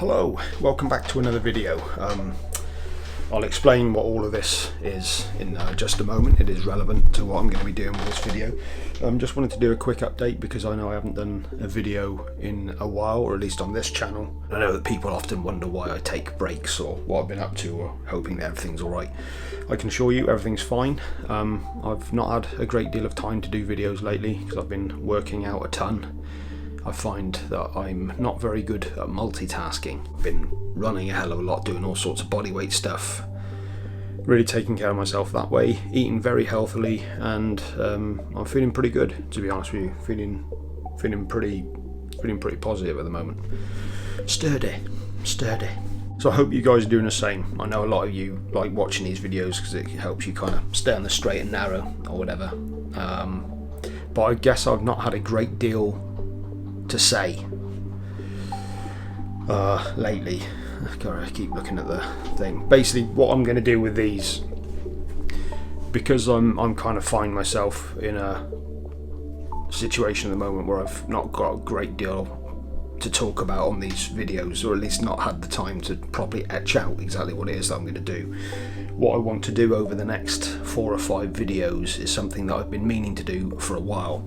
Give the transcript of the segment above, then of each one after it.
Hello, welcome back to another video. I'll explain what all of this is in just a moment. It is relevant to what I'm going to be doing with this video. Just wanted to do a quick update because I know I haven't done a video in a while, or at least on this channel. I know that people often wonder why I take breaks or what I've been up to, or hoping that everything's alright. I can assure you everything's fine. I've not had a great deal of time to do videos lately because I've been working out a ton. I find that I'm not very good at multitasking. I've been running a hell of a lot, doing all sorts of bodyweight stuff, really taking care of myself that way, eating very healthily, and I'm feeling pretty good, to be honest with you. Feeling pretty positive at the moment. Sturdy. So I hope you guys are doing the same. I know a lot of you like watching these videos because it helps you kind of stay on the straight and narrow or whatever. But I guess I've not had a great deal to say lately. Gotta keep looking at the thing. Basically, what I'm going to do with these, because I'm kind of find myself in a situation at the moment where I've not got a great deal to talk about on these videos, or at least not had the time to properly etch out exactly what it is that I'm going to do. What I want to do over the next 4 or 5 videos is something that I've been meaning to do for a while.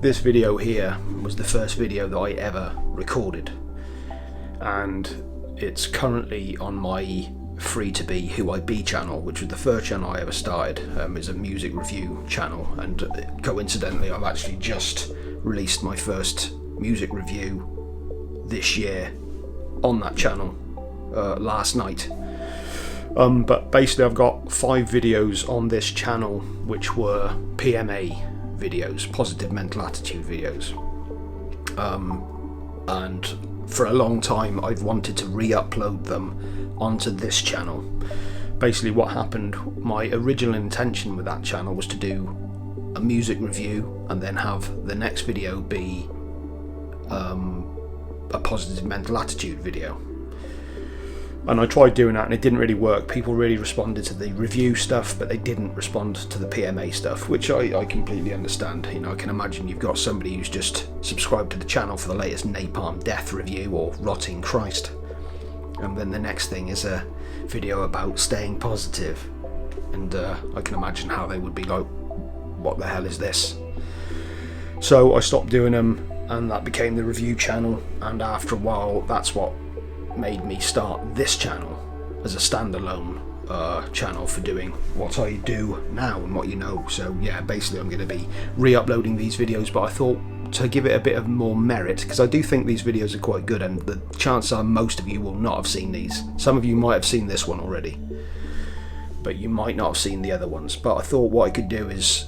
This video here was the first video that I ever recorded, and it's currently on my Free to Be Who I Be channel, which was the first channel I ever started. It's a music review channel, and coincidentally I've actually just released my first music review this year on that channel last night. But basically I've got 5 videos on this channel which were PMA videos, positive mental attitude videos, and for a long time I've wanted to re-upload them onto this channel. Basically what happened, my original intention with that channel was to do a music review and then have the next video be a positive mental attitude video. And I tried doing that and it didn't really work. People really responded to the review stuff, but they didn't respond to the PMA stuff, which I completely understand. You know, I can imagine you've got somebody who's just subscribed to the channel for the latest Napalm Death review or Rotting Christ, and then the next thing is a video about staying positive, and I can imagine how they would be like, what the hell is this? So I stopped doing them, and that became the review channel, and after a while that's what made me start this channel as a standalone channel for doing what I do now and what you know. So yeah, basically I'm going to be re-uploading these videos, but I thought to give it a bit of more merit, because I do think these videos are quite good, and the chances are most of you will not have seen these. Some of you might have seen this one already, but you might not have seen the other ones. But I thought what I could do is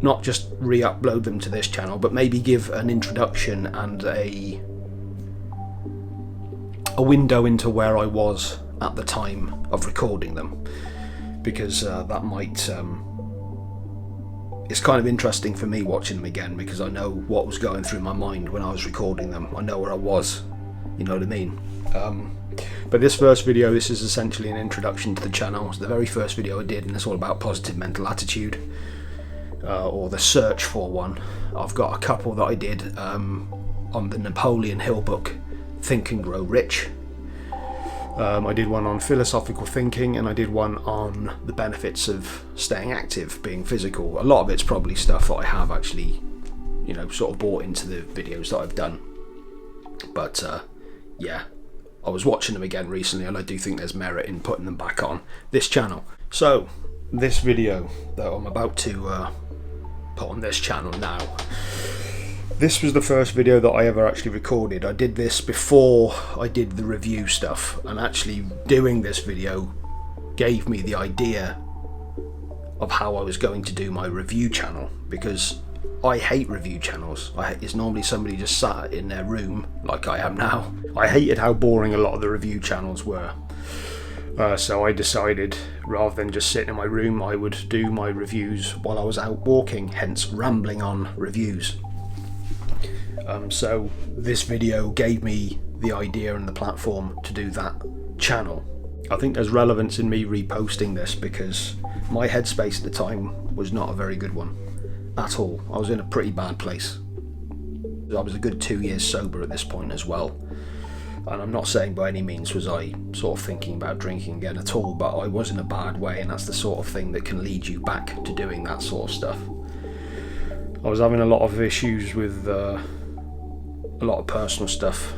not just re-upload them to this channel, but maybe give an introduction and a window into where I was at the time of recording them, because that might it's kind of interesting for me watching them again, because I know what was going through my mind when I was recording them. I know where I was, you know what I mean. But this first video, this is essentially an introduction to the channel. It's the very first video I did, and it's all about positive mental attitude, or the search for one. I've got a couple that I did on the Napoleon Hill book, Think and Grow Rich. I did one on philosophical thinking, and I did one on the benefits of staying active, being physical. A lot of it's probably stuff that I have actually, you know, sort of bought into the videos that I've done. But yeah, I was watching them again recently, and I do think there's merit in putting them back on this channel. So this video that I'm about to put on this channel now, this was the first video that I ever actually recorded. I did this before I did the review stuff, and actually doing this video gave me the idea of how I was going to do my review channel, because I hate review channels. It's normally somebody just sat in their room like I am now. I hated how boring a lot of the review channels were. So I decided, rather than just sitting in my room, I would do my reviews while I was out walking, hence rambling on reviews. So this video gave me the idea and the platform to do that channel. I think there's relevance in me reposting this because my headspace at the time was not a very good one at all. I was in a pretty bad place. I was a good 2 years sober at this point as well. And I'm not saying by any means was I sort of thinking about drinking again at all, but I was in a bad way, and that's the sort of thing that can lead you back to doing that sort of stuff. I was having a lot of issues with a lot of personal stuff.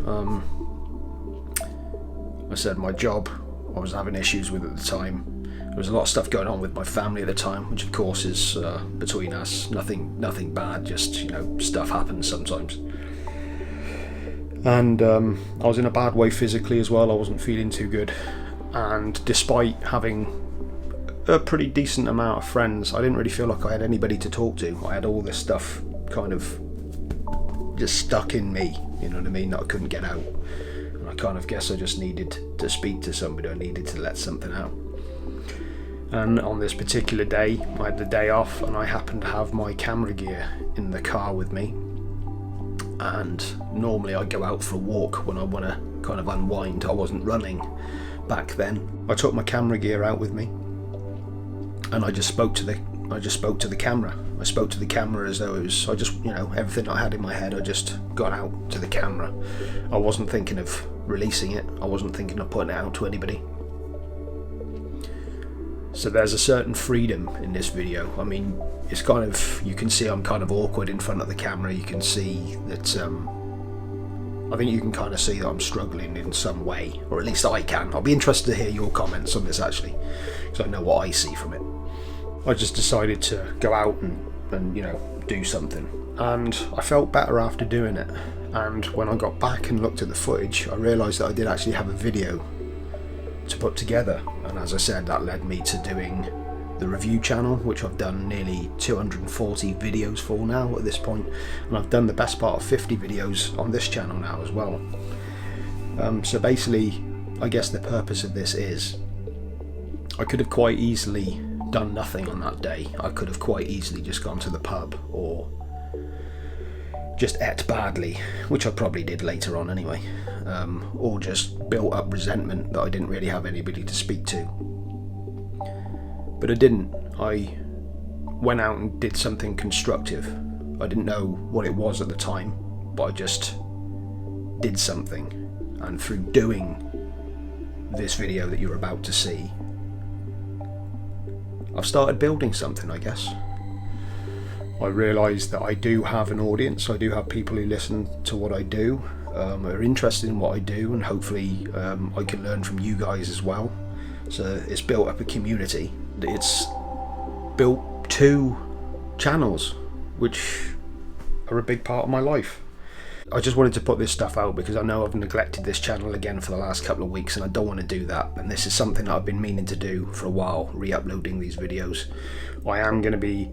I said my job I was having issues with at the time. There was a lot of stuff going on with my family at the time, which of course is between us nothing bad, just, you know, stuff happens sometimes. And I was in a bad way physically as well. I wasn't feeling too good, and despite having a pretty decent amount of friends, I didn't really feel like I had anybody to talk to. I had all this stuff kind of just stuck in me, you know what I mean, that I couldn't get out. And I kind of guess I just needed to speak to somebody. I needed to let something out. And on this particular day, I had the day off, and I happened to have my camera gear in the car with me. And normally I go out for a walk when I want to kind of unwind. I wasn't running back then. I took my camera gear out with me, and I just spoke to the camera. I spoke to the camera as though it was, I just, you know, everything I had in my head, I just got out to the camera. I wasn't thinking of releasing it. I wasn't thinking of putting it out to anybody. So there's a certain freedom in this video. I mean, it's kind of, you can see I'm kind of awkward in front of the camera. You can see that, I think you can kind of see that I'm struggling in some way, or at least I can. I'll be interested to hear your comments on this actually, because I know what I see from it. I just decided to go out and you know, do something. And I felt better after doing it. And when I got back and looked at the footage, I realised that I did actually have a video to put together. And as I said, that led me to doing the review channel, which I've done nearly 240 videos for now at this point. And I've done the best part of 50 videos on this channel now as well. So basically, I guess the purpose of this is, I could have quite easily done nothing on that day. I could have quite easily just gone to the pub or just ate badly, which I probably did later on anyway, or just built up resentment that I didn't really have anybody to speak to. But I didn't. I went out and did something constructive. I didn't know what it was at the time, but I just did something. And through doing this video that you're about to see, I've started building something, I guess. I realised that I do have an audience. I do have people who listen to what I do, are interested in what I do, and hopefully I can learn from you guys as well. So it's built up a community. It's built 2 channels, which are a big part of my life. I just wanted to put this stuff out because I know I've neglected this channel again for the last couple of weeks, and I don't want to do that. And this is something that I've been meaning to do for a while, re-uploading these videos. I am going to be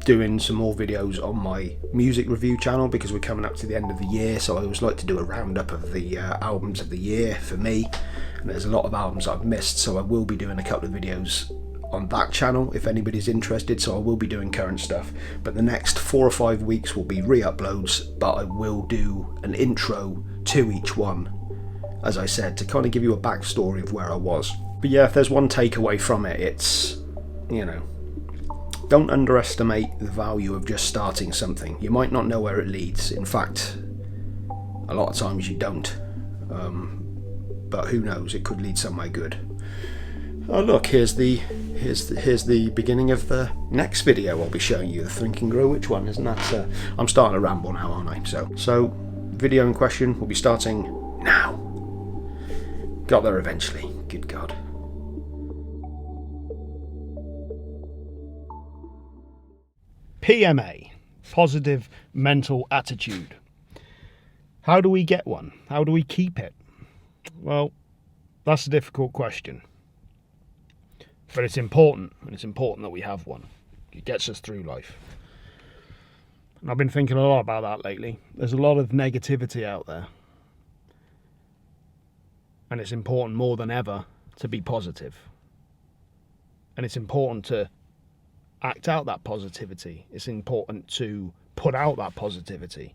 doing some more videos on my music review channel because we're coming up to the end of the year, so I always like to do a roundup of the albums of the year for me. And there's a lot of albums I've missed, so I will be doing a couple of videos on that channel if anybody's interested. So I will be doing current stuff, but the next 4 or 5 weeks will be re-uploads, but I will do an intro to each one, as I said, to kind of give you a backstory of where I was. But yeah, if there's one takeaway from it, it's, you know, don't underestimate the value of just starting something. You might not know where it leads. In fact, a lot of times you don't, but who knows, it could lead somewhere good. Oh look, here's the beginning of the next video I'll be showing you, the Think and Grow Rich one, isn't that? I'm starting to ramble now, aren't I? So video in question will be starting now. Got there eventually, good God. PMA, positive mental attitude. How do we get one? How do we keep it? Well, that's a difficult question. But it's important, and it's important that we have one. It gets us through life. And I've been thinking a lot about that lately. There's a lot of negativity out there. And it's important more than ever to be positive. And it's important to act out that positivity. It's important to put out that positivity.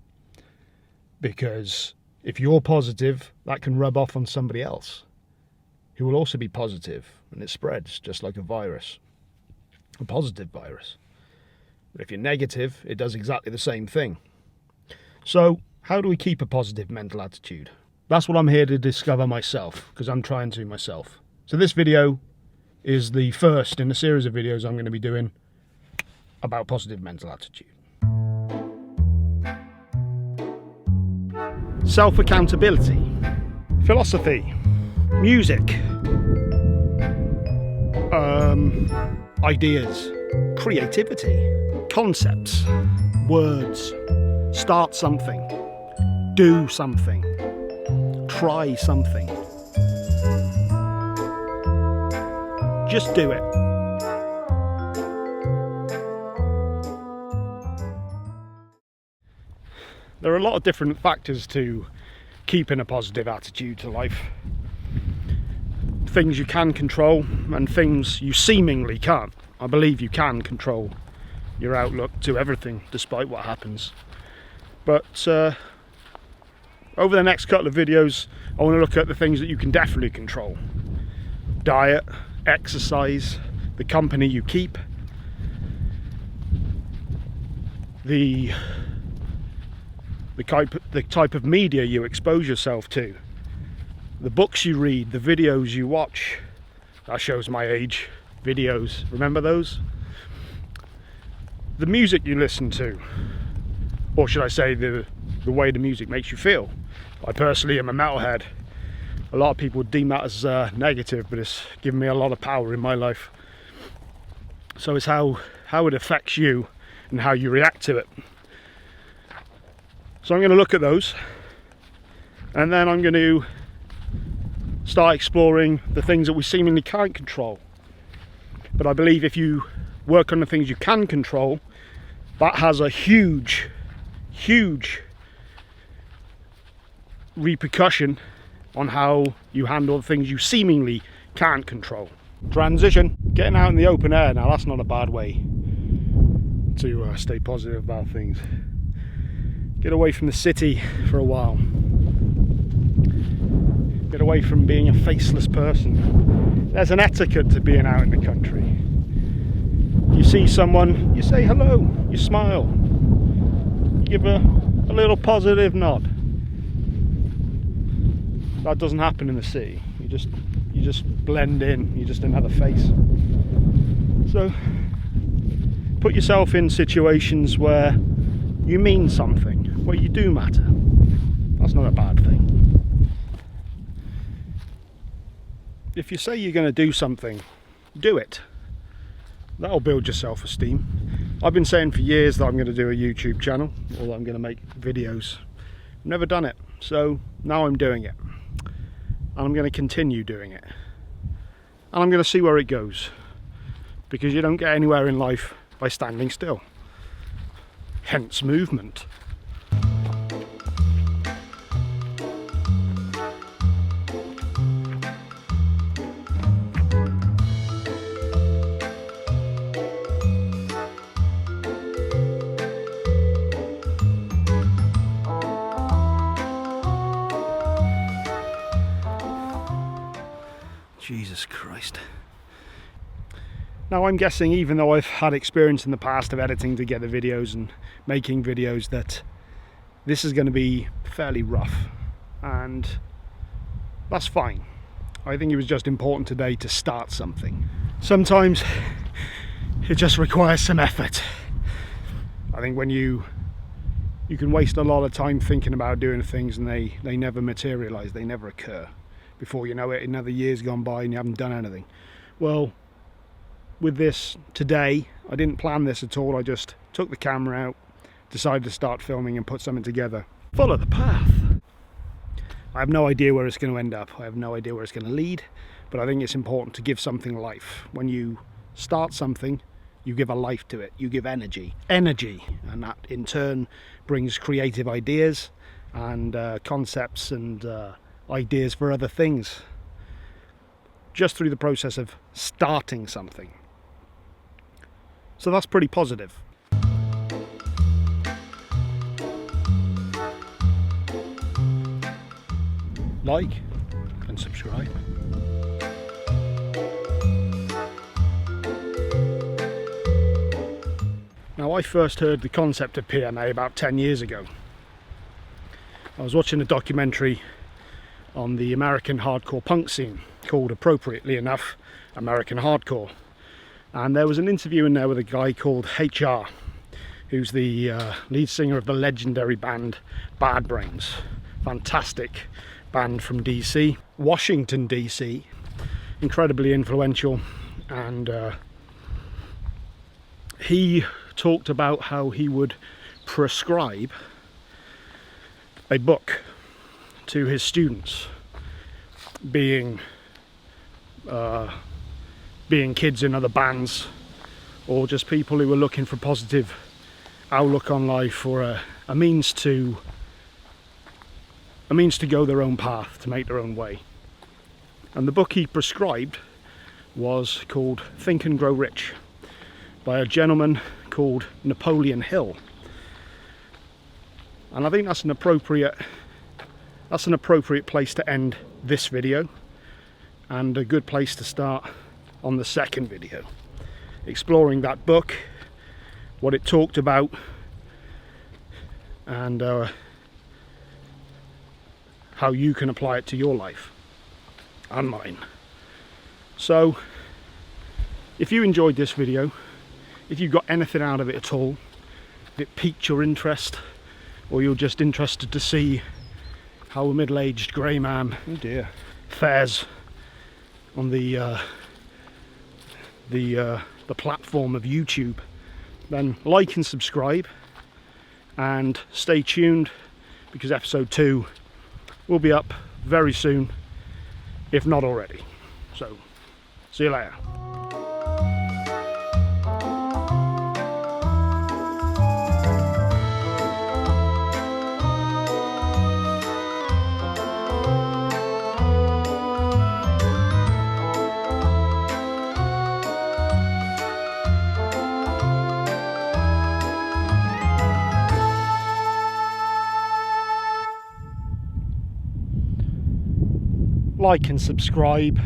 Because if you're positive, that can rub off on somebody else who will also be positive, and it spreads just like a virus, a positive virus. But if you're negative, it does exactly the same thing. So how do we keep a positive mental attitude? That's what I'm here to discover myself, because I'm trying to myself. So this video is the first in a series of videos I'm going to be doing about positive mental attitude. Self-accountability, philosophy, music, ideas, creativity, concepts, words, start something, do something, try something. Just do it. There are a lot of different factors to keeping a positive attitude to life. Things you can control and things you seemingly can't. I believe you can control your outlook to everything despite what happens. But over the next couple of videos I want to look at the things that you can definitely control. Diet, exercise, the company you keep, the type of media you expose yourself to, the books you read, the videos you watch. That shows my age. Videos, remember those? The music you listen to, or should I say the way the music makes you feel. I personally am a metalhead. A lot of people deem that as negative, but it's given me a lot of power in my life. So it's how it affects you and how you react to it. So I'm going to look at those, and then I'm going to start exploring the things that we seemingly can't control. But I believe if you work on the things you can control, that has a huge repercussion on how you handle the things you seemingly can't control. Transition. Getting out in the open air now, that's not a bad way to stay positive about things. Get away from the city for a while. Get away from being a faceless person. There's an etiquette to being out in the country. You see someone, you say hello, you smile, you give a little positive nod. That doesn't happen in the city. You just blend in, you're just another face. So put yourself in situations where you mean something, where you do matter. That's not a bad thing. If you say you're going to do something, do it. That'll build your self-esteem. I've been saying for years that I'm going to do a YouTube channel, or that I'm going to make videos. I've never done it, so now I'm doing it. And I'm going to continue doing it. And I'm going to see where it goes. Because you don't get anywhere in life by standing still. Hence movement. Jesus Christ. Now I'm guessing, even though I've had experience in the past of editing together videos and making videos, that this is going to be fairly rough, and that's fine. I think it was just important today to start something. Sometimes it just requires some effort. I think when you can waste a lot of time thinking about doing things and they never materialize, they never occur. Before you know it, another year's gone by and you haven't done anything. Well, with this today, I didn't plan this at all. I just took the camera out, decided to start filming and put something together. Follow the path. I have no idea where it's going to end up. I have no idea where it's going to lead, but I think it's important to give something life. When you start something, you give a life to it. You give energy, and that in turn brings creative ideas and concepts and ideas for other things, just through the process of starting something. So that's pretty positive. Like and subscribe. Now, I first heard the concept of PMA about 10 years ago. I was watching a documentary on the American hardcore punk scene, called, appropriately enough, American Hardcore. And there was an interview in there with a guy called HR, who's the lead singer of the legendary band Bad Brains. Fantastic band from DC, Washington DC, incredibly influential. And he talked about how he would prescribe a book to his students, being kids in other bands, or just people who were looking for a positive outlook on life, or a means to go their own path, to make their own way. And the book he prescribed was called Think and Grow Rich, by a gentleman called Napoleon Hill. And I think that's an appropriate place to end this video, and a good place to start on the second video, exploring that book, what it talked about, and how you can apply it to your life and mine. So if you enjoyed this video, if you got anything out of it at all, if it piqued your interest, or you're just interested to see how a middle-aged grey man, oh dear, fares on the platform of YouTube, then like and subscribe, and stay tuned, because episode 2 will be up very soon, if not already. So see you later. Like and subscribe,